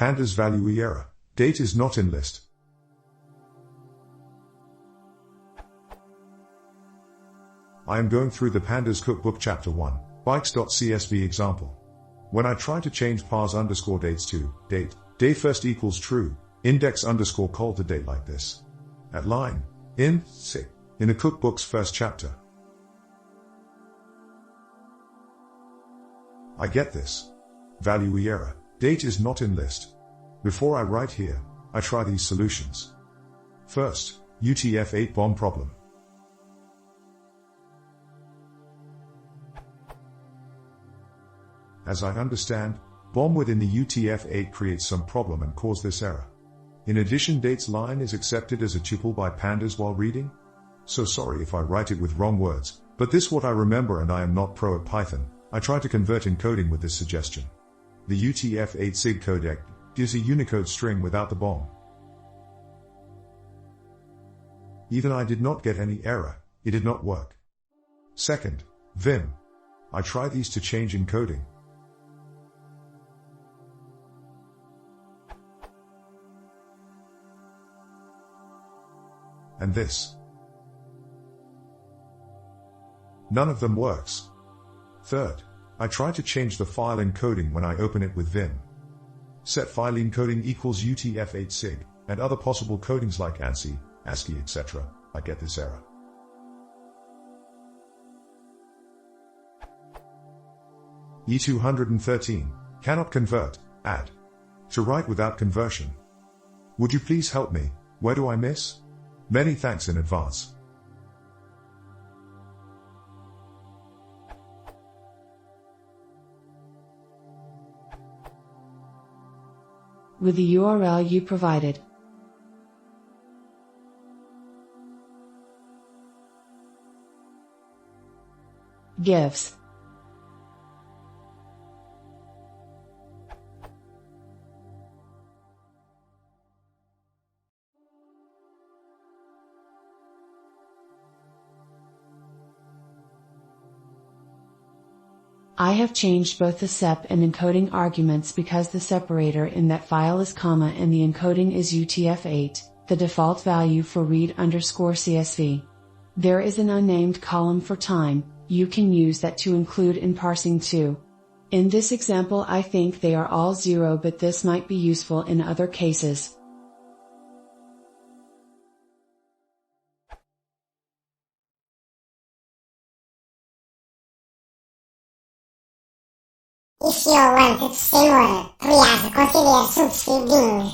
Pandas ValueError. Date is not in list. I am going through the Pandas Cookbook Chapter 1, bikes.csv example. When I try to change pars_dates to date, day first equals true, index_call to date like this. At line, in the cookbook's first chapter. I get this. ValueError. Date is not in list. Before I write here, I try these solutions. First, UTF-8 bomb problem. As I understand, bomb within the UTF-8 creates some problem and cause this error. In addition, dates line is accepted as a tuple by pandas while reading. So sorry if I write it with wrong words, but this what I remember and I am not pro at Python. I try to convert encoding with this suggestion. The UTF-8 SIG codec gives a Unicode string without the bomb. Even I did not get any error, it did not work. Second, Vim. I try these to change encoding. And this. None of them works. Third, I try to change the file encoding when I open it with Vim. Set file encoding equals UTF-8 SIG, and other possible codings like ANSI, ASCII, etc. I get this error. E213, cannot convert, add. To write without conversion. Would you please help me, where do I miss? Many thanks in advance. With the URL you provided. Gives. I have changed both the sep and encoding arguments because the separator in that file is comma and the encoding is UTF-8, the default value for read_CSV. There is an unnamed column for time, you can use that to include in parsing too. In this example I think they are all 0, but this might be useful in other cases. If you want it similar, please consider subscribing.